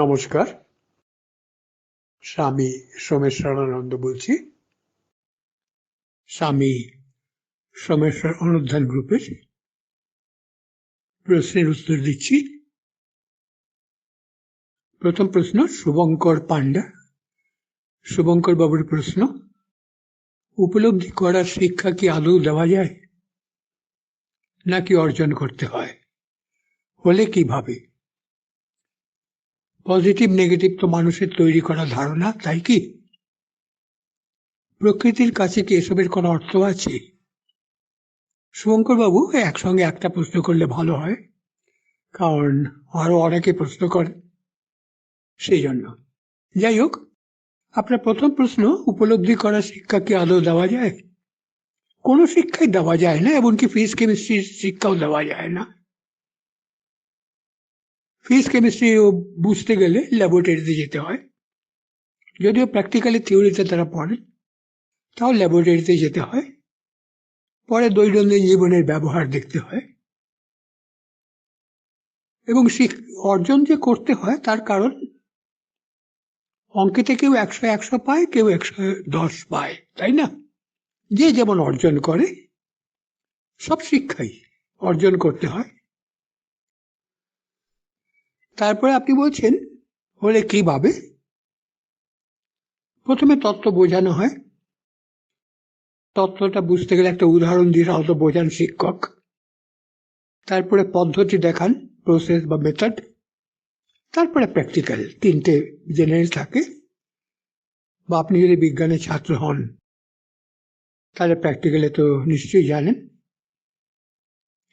নমস্কার, স্বামী সোমেশ্বরানন্দ বলছি। স্বামী সোমেশ্বর অনুধ্যান গ্রুপের প্রশ্নের উত্তর দিচ্ছি। প্রথম প্রশ্ন শুভঙ্কর পান্ডা। শুভঙ্কর বাবুর প্রশ্ন, উপলব্ধি করার শিক্ষা কি আদৌ দেওয়া যায় নাকি অর্জন করতে হয়? হলে কিভাবে? পজিটিভ নেগেটিভ তো মানুষের তৈরি করা ধারণা, তাই কি? প্রকৃতির কাছে কি এসবের কোনো অর্থ আছে? শুভঙ্কর বাবু, একসঙ্গে একটা প্রশ্ন করলে ভালো হয়, কারণ আরো অনেকে প্রশ্ন করে, সেই জন্য। যাই হোক, আপনার প্রথম প্রশ্ন, উপলব্ধি করার শিক্ষা কি আদৌ দেওয়া যায়? কোনো শিক্ষাই দেওয়া যায় না, এমনকি ফিজিক্স কেমিস্ট্রির শিক্ষাও দেওয়া যায় না। ফিজিক্স কেমিস্ট্রি বুঝতে গেলে ল্যাবরেটরিতে যেতে হয়, যদিও প্র্যাকটিক্যালি থিওরিতে তারা পড়ে, তাও ল্যাবরেটরিতে যেতে হয়। পরে দৈনন্দিন জীবনের ব্যবহার দেখতে হয়, এবং অর্জন যে করতে হয় তার কারণ, অঙ্কেতে কেউ 100 পায়, কেউ 110 পায়, তাই না? যে যেমন অর্জন করে, সব শিক্ষাই অর্জন করতে হয়। তারপরে আপনি বলছেন হলে কিভাবে? প্রথমে তত্ত্ব বোঝানো হয়। তত্ত্বটা বুঝতে গেলে একটা উদাহরণ দিয়ে হয়তো বোঝান শিক্ষক। তারপরে পদ্ধতি দেখান, প্রসেস বা মেথড। তারপরে প্র্যাকটিক্যাল, তিনটে জেনারেল থাকে। বা আপনি যদি বিজ্ঞানের ছাত্র হন তাহলে প্র্যাকটিক্যালে তো নিশ্চয়ই জানেন,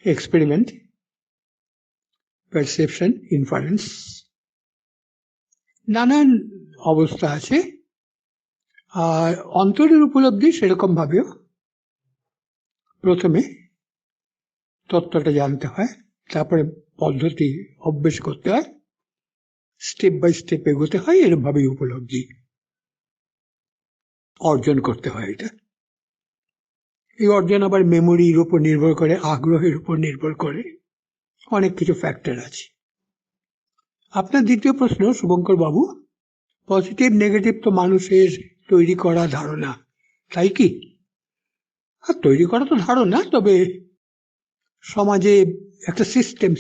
এক্সপেরিমেন্ট, পারসেপশন, ইনফারেন্স, নানান অবস্থা আছে। আর অন্তরের উপলব্ধি সেরকম ভাবেও প্রথমে তত্ত্বটা জানতে হয়, তারপরে পদ্ধতি অভ্যেস করতে হয়, স্টেপ বাই স্টেপ এগোতে হয়, এরকম ভাবেই উপলব্ধি অর্জন করতে হয়। এটা এই অর্জন আবার মেমোরির উপর নির্ভর করে, আগ্রহের উপর নির্ভর করে, অনেক কিছু ফ্যাক্টর আছে। আপনার দ্বিতীয় প্রশ্ন, শুভঙ্কর বাবু, পজিটিভ নেগেটিভ তো মানুষের তৈরি করা ধারণা, তাই কি? আর তৈরি করা তো ধারণা, তবে সমাজে একটা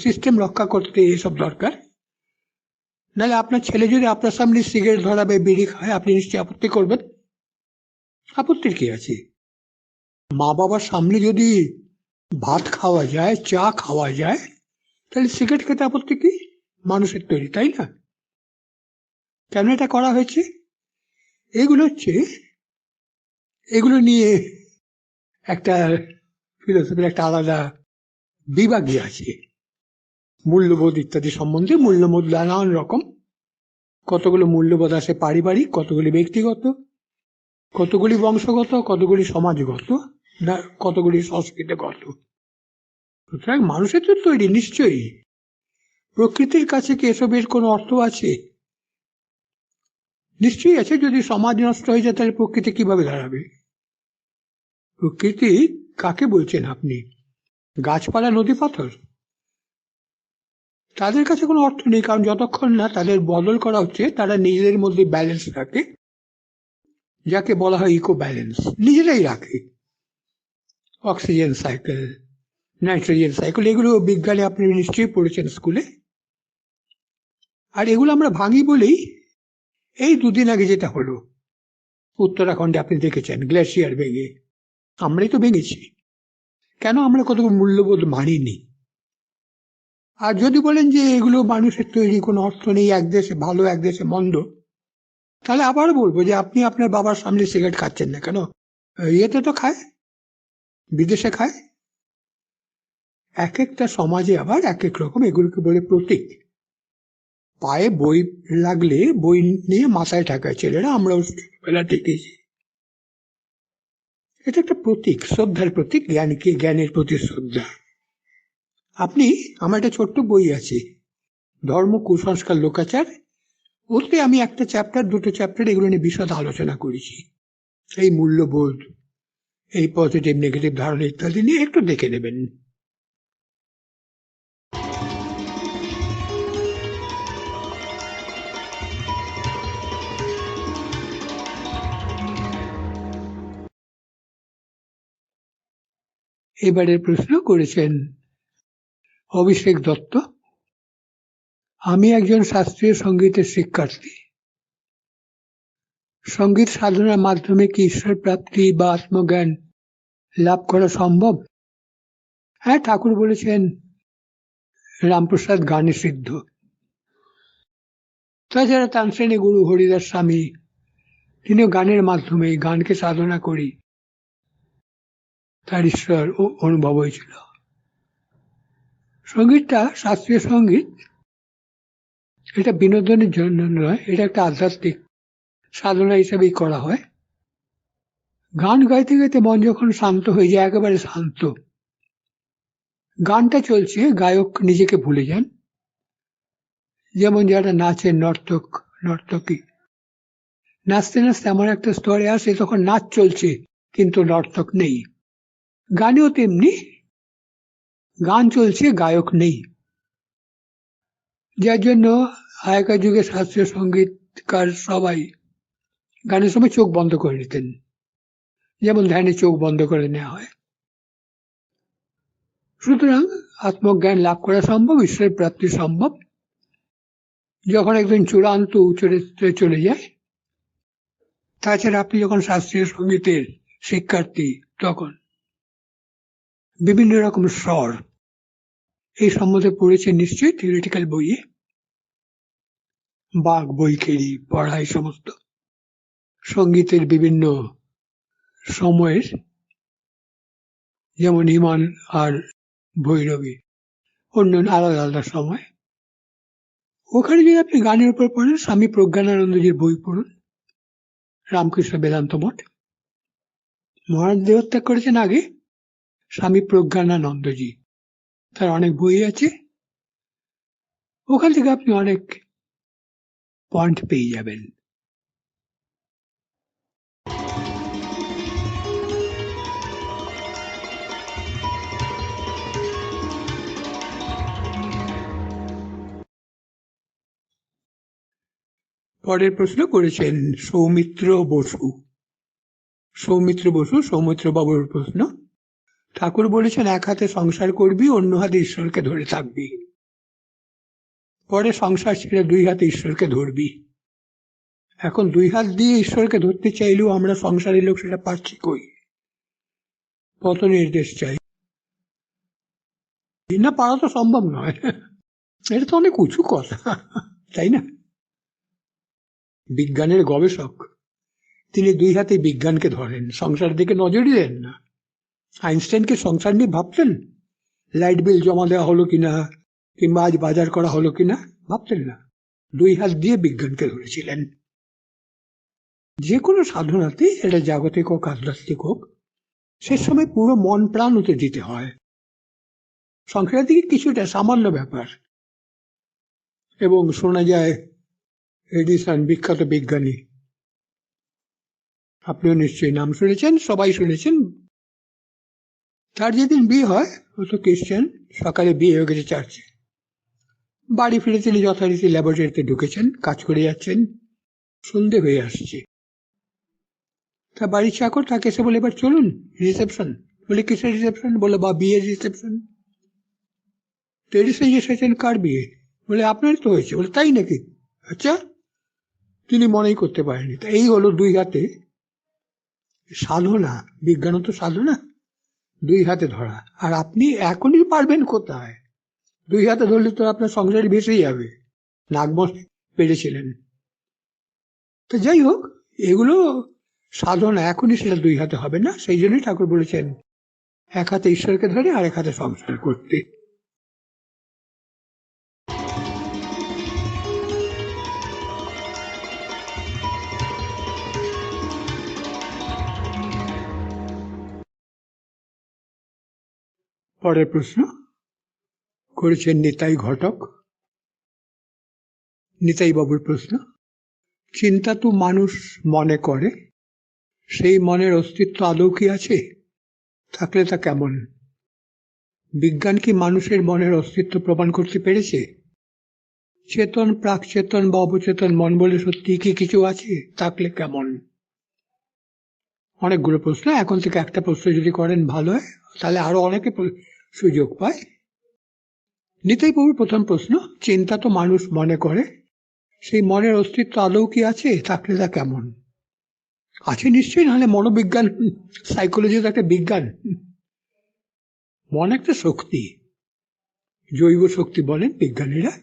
সিস্টেম রক্ষা করতে এসব দরকার। নাহলে আপনার ছেলে যদি আপনার সামনে সিগারেট ধরাবে, বিড়ি খায়, আপনি নিশ্চয়ই আপত্তি করবেন। আপত্তির কি আছে? মা বাবার সামনে যদি ভাত খাওয়া যায়, চা খাওয়া যায়, তাহলে সিগারেট খেতে আপত্তি কি? মানুষের তৈরি, তাই না? কেন এটা করা হয়েছে? এগুলো নিয়ে একটা ফিলোসফির একটা আলাদা বিভাগই আছে। মূল্যবোধ ইত্যাদি সম্বন্ধে মূল্যবোধ নানান রকম। কতগুলো মূল্যবোধ আছে পারিবারিক, কতগুলি ব্যক্তিগত, কতগুলি বংশগত, কতগুলি সমাজগত, না কতগুলি সংস্কৃতিগত। সুতরাং মানুষের তো তৈরি নিশ্চয়ই। প্রকৃতির কাছে কি এসবের কোনো অর্থ আছে? নিশ্চয়ই আছে। যদি সমাজ নষ্ট হয়ে যায় তাহলে প্রকৃতি কিভাবে দাঁড়াবে? প্রকৃতি কাকে বলছেন আপনি? গাছপালা, নদী, পাথর? তাদের কাছে কোনো অর্থ নেই, কারণ যতক্ষণ না তাদের বদল করা হচ্ছে, তারা নিজেদের মধ্যে ব্যালেন্স রাখে, যাকে বলা হয় ইকো ব্যালেন্স, নিজেরাই রাখে। অক্সিজেন সাইকেল, নাইট্রোজেন সাইকেল, এগুলো বিজ্ঞানে আপনি নিশ্চয়ই পড়েছেন স্কুলে। আর এগুলো আমরা ভাঙি বলেই এই দুদিন আগে যেটা হলো উত্তরাখণ্ডে, আপনি দেখেছেন গ্লেশিয়ার ভেঙে, আমরাই তো ভেঙেছি। কেন? আমরা কতগুলো মূল্যবোধ মানিনি। আর যদি বলেন যে এগুলো মানুষের তৈরি, কোনো অর্থ নেই, এক দেশে ভালো এক দেশে মন্দ, তাহলে আবার বলবো যে আপনি আপনার বাবার সামনে সিগারেট খাচ্ছেন না কেন? ইয়েতে তো খায়, বিদেশে খায়। এক একটা সমাজে আবার এক এক রকম, এগুলোকে বলে প্রতীক। পায়ে বই লাগলে বই নিয়ে মাথায় ঠেকায় ছেলেরা, আমরাও ছোটবেলা ঠেকেছি। এটা একটা প্রতীক, শ্রদ্ধার প্রতীক, জ্ঞানকে, জ্ঞানের প্রতি শ্রদ্ধা। আপনি, আমার একটা ছোট্ট বই আছে, ধর্ম, কুসংস্কার, লোকাচার। ওতে আমি একটা চ্যাপ্টার, দুটো চ্যাপ্টার এগুলো নিয়ে বিশদ আলোচনা করেছি। এই মূল্যবোধ, এই পজিটিভ নেগেটিভ ধারণা ইত্যাদি নিয়ে একটু দেখে নেবেন। এবারের প্রশ্ন করেছেন অভিষেক দত্ত। আমি একজন শাস্ত্রীয় সঙ্গীতের শিক্ষার্থী। সঙ্গীত সাধনার মাধ্যমে কি ঈশ্বর প্রাপ্তি বা আত্মজ্ঞান লাভ করা সম্ভব? হ্যাঁ, ঠাকুর বলেছেন রামপ্রসাদ গানে সিদ্ধ। তাছাড়া তানসেনী গুরু হরিদাস স্বামী, তিনিও গানের মাধ্যমে, গানকে সাধনা করি তার ঈশ্বর অনুভব হয়েছিল। সঙ্গীতটা, শাস্ত্রীয় সঙ্গীত, এটা বিনোদনের জন্য নয়, এটা একটা আধ্যাত্মিক সাধনা হিসেবেই করা হয়। গান গাইতে গাইতে মন যখন শান্ত হয়ে যায়, একেবারে শান্ত, গানটা চলছে, গায়ক নিজেকে ভুলে যান। যেমন যারা নাচেন, নর্তক নর্তকী নাচতে নাচতে এমন একটা স্তরে আসে তখন নাচ চলছে কিন্তু নর্তক নেই। গানেও তেমনি, গান চলছে, গায়ক নেই। যার জন্য আগেকার যুগে শাস্ত্রীয় সঙ্গীতকার সবাই গানের সময় চোখ বন্ধ করে নিতেন, যেমন ধ্যানে চোখ বন্ধ করে নেওয়া হয়। সুতরাং আত্মজ্ঞান লাভ করা সম্ভব, ঈশ্বরের প্রাপ্তি সম্ভব, যখন একজন চূড়ান্ত উচ্চরে চলে যায়। তাছাড়া আপনি যখন শাস্ত্রীয় সঙ্গীতের শিক্ষার্থী, তখন বিভিন্ন রকম স্বর, এই সম্বন্ধে পড়েছেন নিশ্চয়ই থিওরিটিক্যাল বইয়ে, বাঘ, বৈখেরি পড়া, এই সমস্ত সঙ্গীতের বিভিন্ন সময়ের, যেমন ইমান আর ভৈরবী, অন্য আলাদা আলাদা সময়। ওখানে যদি আপনি গানের উপর পড়েন, স্বামী প্রজ্ঞানানন্দজির বই পড়ুন, রামকৃষ্ণ বেদান্ত মঠ। মহারাজ দেহত্যাগ করেছেন আগে স্বামী প্রজ্ঞানানন্দজি, তার অনেক বই আছে, ওখান থেকে আপনি অনেক পয়েন্ট পেয়ে যাবেন। পরের প্রশ্ন করেছেন সৌমিত্র বসু। সৌমিত্র বাবুর প্রশ্ন। ঠাকুর বলেছেন এক হাতে সংসার করবি, অন্য হাতে ঈশ্বরকে ধরে থাকবি, পরে সংসার ছেড়ে দুই হাতে ঈশ্বরকে ধরবি। এখন দুই হাত দিয়ে ঈশ্বরকে ধরতে চাইলেও আমরা সংসারের লোক সেটা পাচ্ছি কই? কত নির্দেশ চাই, না পারা তো সম্ভব নয়। এটা তো অনেক উঁচু কথা, তাই না? বিজ্ঞানের গবেষক, তিনি দুই হাতে বিজ্ঞানকে ধরেন, সংসার দিকে নজরই দেন না। আইনস্টাইনকে সংসার নিয়ে ভাবতেন? লাইট বিল জমা দেওয়া হলো কিনা, কিংবা আজ বাজার করা হলো কিনা, ভাবতেন না। দুই হাত দিয়ে বিজ্ঞানকে ধরেছিলেন। যে কোনো সাধনাতে, এটা জাগতিক হোক আধ্যাত্মিক হোক, সে সময় পুরো মন প্রাণ হতে দিতে হয়। সংসারের দিকে কিছুটা সামান্য ব্যাপার। এবং শোনা যায় এডিসন, বিখ্যাত বিজ্ঞানী, আপনিও নিশ্চয়ই নাম শুনেছেন, সবাই শুনেছেন, তার যেদিন বিয়ে হয়, ও তো খ্রিস্টান, সকালে বিয়ে হয়ে গেছে চার্চে, বাড়ি ফিরে তিনি যথারীতি ল্যাবরেটরিতে ঢুকেছেন, কাজ করে যাচ্ছেন, সন্ধে হয়ে আসছে। তা বাড়ির চাকর তাকে এসে বলে, এবার চলুন রিসেপশন। বলে কিসের রিসেপশন? বলে বা বিয়ের রিসেপশন। তো এডিসন এসেছেন, কার বিয়ে? বলে আপনারই তো হয়েছে। বলে তাই নাকি? আচ্ছা। তিনি মনেই করতে পারেনি। তা এই হলো দুই হাতে সাধনা, বিজ্ঞান তো সাধনা, দুই হাতে ধরা। আর আপনি এখনই পারবেন কোথায়? দুই হাতে ধরলে তো আপনার সংসারে ভেসেই যাবে। নাগমশ পেরেছিলেন। তো যাই হোক, এগুলো সাধনা, এখনই সেটা দুই হাতে হবে না। সেই জন্যই ঠাকুর বলেছেন এক হাতে ঈশ্বরকে ধরে আর এক হাতে সংসার করতে। পরের প্রশ্ন করেছেন নিতাই ঘটক। নিতাই বাবুর প্রশ্ন, চিন্তা তো মানুষ মনে করে, সেই মনের অস্তিত্ব আদৌ কি আছে? থাকলে তা কেমন? বিজ্ঞান কি মানুষের মনের অস্তিত্ব প্রমাণ করতে পেরেছে? চেতন, প্রাকচেতন বা অবচেতন মন বলে সত্যি কি কিছু আছে? থাকলে কেমন? অনেকগুলো প্রশ্ন, এখন থেকে একটা প্রশ্ন যদি করেন ভালো হয়, তাহলে আরো অনেকে সুযোগ পায়। নিতাই বাবুর প্রথম প্রশ্ন, চিন্তা তো মানুষ মনে করে, সেই মনের অস্তিত্ব আদৌ কি আছে? থাকলে তা কেমন? আছে নিশ্চয়ই, নাহলে মনোবিজ্ঞান, সাইকোলজি তো একটা বিজ্ঞান। মন একটা শক্তি, জৈব শক্তি বলেন বিজ্ঞানীরা।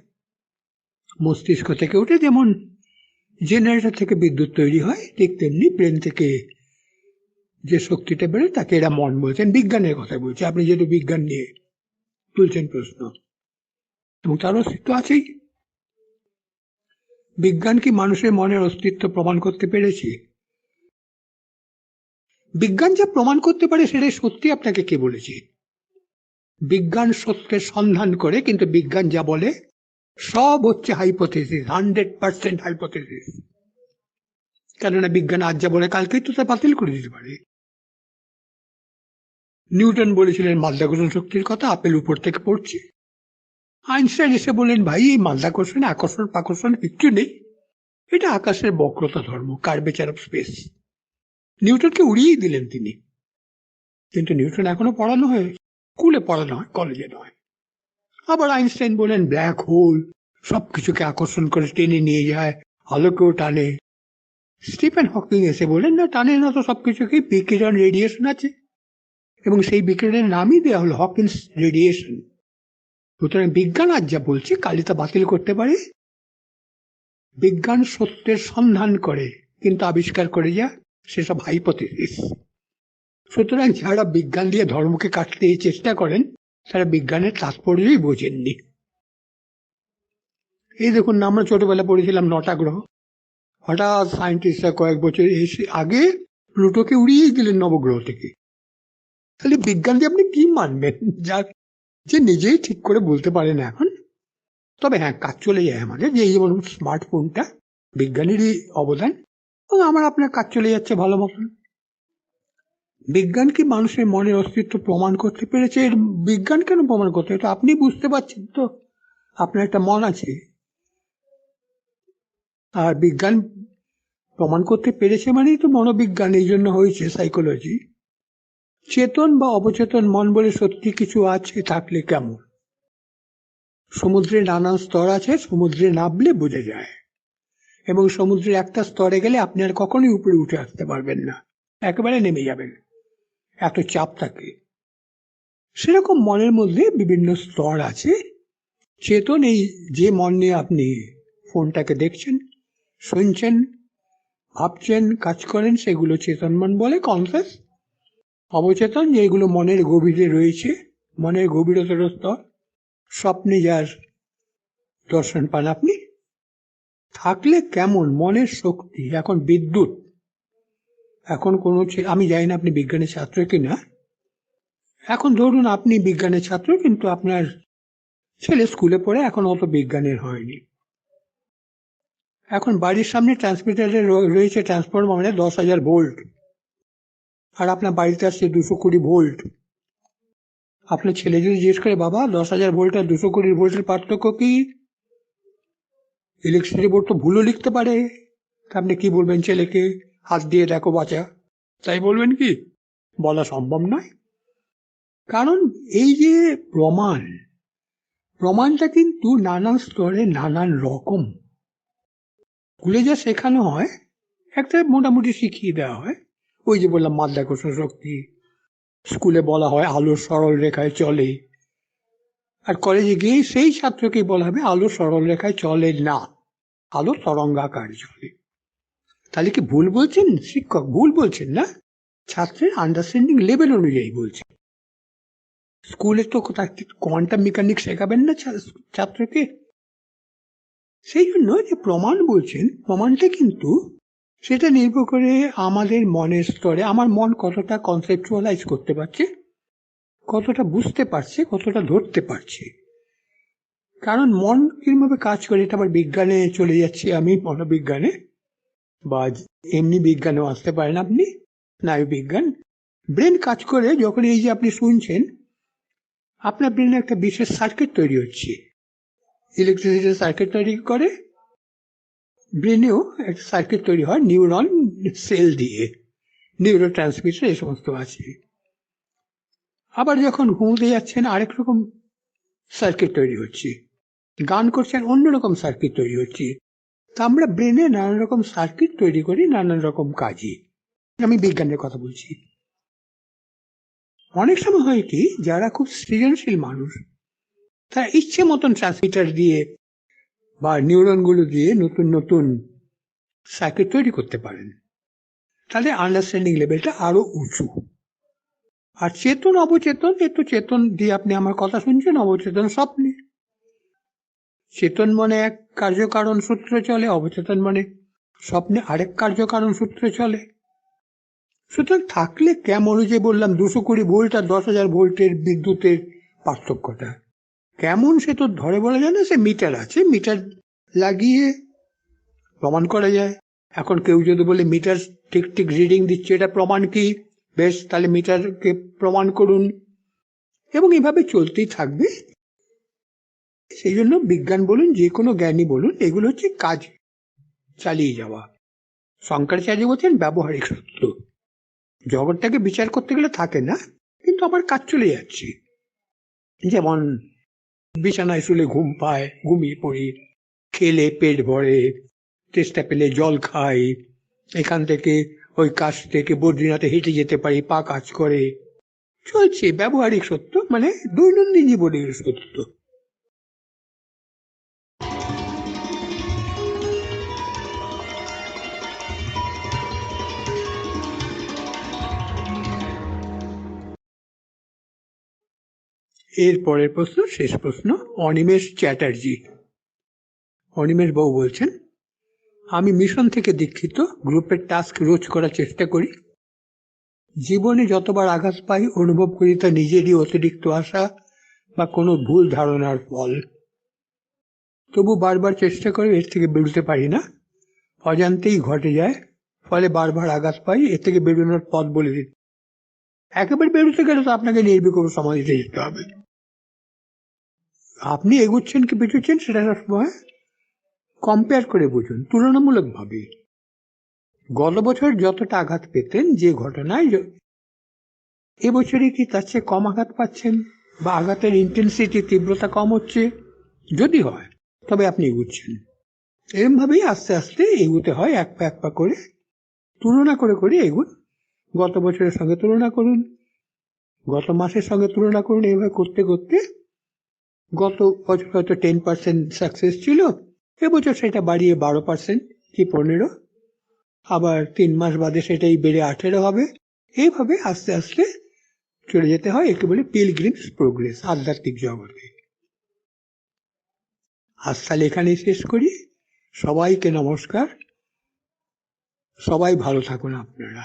মস্তিষ্ক থেকে উঠে যেমন জেনারেটর থেকে বিদ্যুৎ তৈরি হয়, ঠিক তেমনি ব্রেন থেকে যে শক্তিটা বেরোয় তাকে এরা মন বলছেন। বিজ্ঞানের কথা বলছে, আপনি যেহেতু বিজ্ঞান নিয়ে তুলছেন প্রশ্ন, এবং তার অস্তিত্ব আছেই। বিজ্ঞান কি মানুষের মনের অস্তিত্ব প্রমাণ করতে পেরেছে? বিজ্ঞান যা প্রমাণ করতে পারে সেটাই সত্যি, আপনাকে কে বলেছে? বিজ্ঞান সত্যের সন্ধান করে, কিন্তু বিজ্ঞান যা বলে সব হচ্ছে হাইপোথেসিস, 100% হাইপোথেসিস। কেননা বিজ্ঞান আজ যা বলে কালকেই তো তা বাতিল করে দিতে পারে। নিউটন বলেছিলেন মাধ্যাকর্ষণ শক্তির কথা, আপেল উপর থেকে পড়ছে। আইনস্টাইন এসে বললেন, ভাই এই মাধ্যাকর্ষণে আকর্ষণ পাকর্ষণ কিচ্ছু নেই, এটা আকাশের বক্রতা ধর্ম, কার্ভেচার অফ স্পেস। নিউটনকে উড়িয়েই দিলেন তিনি। কিন্তু নিউটন এখনো পড়ানো হয়, স্কুলে পড়ানো হয়, কলেজে নয়। আবার আইনস্টাইন বলেন ব্ল্যাক হোল সবকিছুকে আকর্ষণ করে টেনে নিয়ে যায়, আলোকেও টানে। স্টিফেন হকিং এসে বলেন, না টানে না তো, সবকিছুকে বিকিরণ, রেডিয়েশন আছে, এবং সেই বিকিরণের নামই দেওয়া হলো হকিন্স রেডিয়েশন। সুতরাং বিজ্ঞান আজ যা বলছে কালই তা বাতিল করতে পারে। বিজ্ঞান সত্যের সন্ধান করে, কিন্তু আবিষ্কার করে যা সেসব হাইপোথেসিস। সুতরাং যারা বিজ্ঞান দিয়ে ধর্মকে কাটতে চেষ্টা করেন তারা বিজ্ঞানের তাৎপর্যই বোঝেননি। এই দেখুন, আমরা ছোটবেলা পড়েছিলাম 9টা গ্রহ, হঠাৎ সায়েন্টিস্টরা কয়েক বছর আগে প্লুটোকে উড়িয়ে দিলেন নবগ্রহ থেকে। তাহলে বিজ্ঞান দিয়ে আপনি কি মানবেন, যার যে নিজেই ঠিক করে বলতে পারে না এখন? তবে হ্যাঁ, কাজ চলে যায় আমাদের, যে যেমন স্মার্টফোনটা বিজ্ঞানেরই অবদান, এবং আমার আপনার কাজ চলে যাচ্ছে ভালো মতন। বিজ্ঞান কি মানুষের মনের অস্তিত্ব প্রমাণ করতে পেরেছে? এর বিজ্ঞান কেন প্রমাণ করতে? এটা আপনি বুঝতে পারছেন তো, আপনার একটা মন আছে, আর বিজ্ঞান প্রমাণ করতে পেরেছে মানেই তো মনোবিজ্ঞান, এই জন্য হয়েছে সাইকোলজি। চেতন বা অবচেতন মন বলে সত্যি কিছু আছে? থাকলে কেমন? সমুদ্রে নানান স্তর আছে, সমুদ্রে নামলে বোঝা যায়, এবং সমুদ্রের একটা স্তরে গেলে আপনি আর কখনোই উপরে উঠে আসতে পারবেন না, একেবারে নেমে যাবেন, এত চাপ থাকে। সেরকম মনের মধ্যে বিভিন্ন স্তর আছে। চেতন, এই যে মন নিয়ে আপনি ফোনটাকে দেখছেন, শুনছেন, ভাবছেন, কাজ করেন, সেগুলো চেতন মন বলে, কনসাস। অবচেতন, যেগুলো মনের গভীরে রয়েছে, মনের গভীরতর স্তর, স্বপ্নে যার দর্শন পান আপনি। থাকলে কেমন? মনের শক্তি, এখন বিদ্যুৎ। এখন কোনো, আমি জানি না আপনি বিজ্ঞানের ছাত্র কিনা, এখন ধরুন আপনি বিজ্ঞানের ছাত্র, কিন্তু আপনার ছেলে স্কুলে পড়ে এখন অত বিজ্ঞানের হয়নি। এখন বাড়ির সামনে ট্রান্সমিটারে রয়েছে ট্রান্সফরমার, মানে 10,000 ভোল্ট, আর আপনার বাড়িতে আসছে 220 ভোল্ট। আপনার ছেলে যদি জিজ্ঞেস করে, বাবা 10,000 ভোল্ট আর 220 ভোল্টের পার্থক্য কি? ইলেকট্রিসিটি বোর্ড তো ভুলও লিখতে পারে। আপনি কি বলবেন ছেলেকে? হাত দিয়ে দেখো বাচ্চা, তাই বলবেন কি? বলা সম্ভব নয়। কারণ এই যে প্রমাণটা কিন্তু নানান স্তরে নানান রকম। স্কুলে যা শেখানো হয় একটা মোটামুটি শিখিয়ে দেওয়া হয়, ওই যে বললাম মাধ্যাকর্ষণ শক্তি। স্কুলে বলা হয় আলো সরল রেখায় চলে, আর কলেজে গিয়ে সেই ছাত্রকেই বলা হবে আলো সরল রেখায় চলে না, আলো তরঙ্গাকারে চলে। তাহলে কি ভুল বলছেন শিক্ষক? ভুল বলছেন না, ছাত্রের আন্ডারস্ট্যান্ডিং লেভেল অনুযায়ী বলছে। স্কুলে তো কোয়ান্টাম মেকানিক্স শেখাবেন না ছাত্রকে। সেই জন্য যে প্রমাণ বলছেন, প্রমাণটা কিন্তু সেটা নির্ভর করে আমাদের মনের স্তরে, আমার মন কতটা কনসেপচুয়ালাইজ করতে পারছে, কতটা বুঝতে পারছে, কতটা ধরতে পারছে। কারণ মন কিভাবে কাজ করে, এটা আবার বিজ্ঞানে চলে যাচ্ছি আমি, মনোবিজ্ঞানে, বা এমনি বিজ্ঞানেও আসতে পারেন আপনি, স্নায়ু বিজ্ঞান। ব্রেন কাজ করে যখন এই যে আপনি শুনছেন, আপনার ব্রেনে একটা বিশেষ সার্কিট তৈরি হচ্ছে, ইলেকট্রিসিটি সার্কিট তৈরি করে। ব্রেনেও একটা সার্কিট তৈরি হয় নিউরন সেল দিয়ে, নিউরো ট্রান্সমিটার এই সমস্ত আছে। আবার যখন ঘুমোতে যাচ্ছেন আরেক রকম সার্কিট তৈরি হচ্ছে, গান করছেন অন্যরকম সার্কিট তৈরি হচ্ছে। তা আমরা ব্রেনে নানান রকম সার্কিট তৈরি করি নানান রকম কাজে। আমি বিজ্ঞানের কথা বলছি। অনেক সময় হয় কি, যারা খুব সৃজনশীল মানুষ, তারা ইচ্ছে মতন ট্রান্সমিটার দিয়ে বা নিউরনগুলো দিয়ে নতুন নতুন সার্কিট তৈরি করতে পারেন। তাদের আন্ডারস্ট্যান্ডিং লেভেলটা আরো উঁচু। আর চেতন অবচেতন, একটু চেতন দিয়ে আপনি আমার কথা শুনছেন, অবচেতন স্বপ্নে। চেতন মনে এক কার্যকারণ সূত্রে চলে, অবচেতন মানে স্বপ্নে আরেক কার্যকারণ সূত্রে চলে। সুতরাং থাকলে কেমন, যে বললাম 220 ভোল্ট আর 10,000 ভোল্টের বিদ্যুতের পার্থক্যটা কেমন, সে তো ধরে বলা যায় না। সে মিটার আছে, মিটার লাগিয়ে প্রমাণ করা যায়। এখন কেউ যদি বলে মিটার ঠিক ঠিক রিডিং দিচ্ছে, এটা প্রমাণ কি? বেশ, তাহলে মিটারকে প্রমাণ করুন, এবং এভাবে চলতেই থাকবে। সেই জন্য বিজ্ঞান বলুন, যে কোনো জ্ঞানী বলুন, এগুলো হচ্ছে কাজ চালিয়ে যাওয়া। শঙ্করাচার্য বলছেন ব্যবহারিক সত্য। জগৎটাকে বিচার করতে গেলে থাকে না, কিন্তু আমার কাজ চলে যাচ্ছে। যেমন বিছানায় শুলে ঘুম পায়, ঘুমিয়ে পড়ি, খেলে পেট ভরে, চেষ্টা পেলে জল খাই, এখান থেকে ওই কাজ থেকে বদ্রীনাথে হেঁটে যেতে পারি, পা কাজ করে, চলছে। ব্যবহারিক সত্য মানে দৈনন্দিন জীবনের সত্য। এর পরের প্রশ্ন, শেষ প্রশ্ন, অনিমেষ চ্যাটার্জি। অনিমেষ বাবু বলছেন, আমি মিশন থেকে দীক্ষিত, গ্রুপের টাস্ক রোজ করার চেষ্টা করি। জীবনে যতবার আঘাত পাই অনুভব করি তা নিজেরই অতিরিক্ত আশা বা কোনো ভুল ধারণার ফল। তবু বারবার চেষ্টা করে এর থেকে বেরোতে পারি না, অজান্তেই ঘটে যায়, ফলে বারবার আঘাত পাই। এর থেকে বেরোনোর পথ বলে দিন। একেবারে বেরোতে গেলে তো আপনাকে নির্বিকল্প সমাধিতে যেতে হবে। আপনি এগুচ্ছেন কি পিছুচ্ছেন সেটা সবসময় কম্পেয়ার করে বুঝুন, তুলনামূলক ভাবে। গত বছর যতটা আঘাত পেতেন যে ঘটনায়, এবছরে কি তার চেয়ে কম আঘাত পাচ্ছেন, বা আঘাতের ইন্টেন্সিটি, তীব্রতা কম হচ্ছে? যদি হয় তবে আপনি এগুচ্ছেন। এরমভাবেই আস্তে আস্তে এগুতে হয়, এক পা এক পা করে, তুলনা করে করে এগুন। গত বছরের সঙ্গে তুলনা করুন, গত মাসের সঙ্গে তুলনা করুন। এইভাবে করতে করতে গত বছর হয়তো 10% সাকসেস ছিল, এবছর সেটা বাড়িয়ে 12% কি 15, আবার 3 মাস বাদে সেটাই বেড়ে 18 হবে। এইভাবে আস্তে আস্তে চলে যেতে হয়। একে বলে পিলগ্রিমস প্রোগ্রেস আধ্যাত্মিক জগতে। আজ তাহলে এখানেই শেষ করি। সবাইকে নমস্কার। সবাই ভালো থাকুন আপনারা।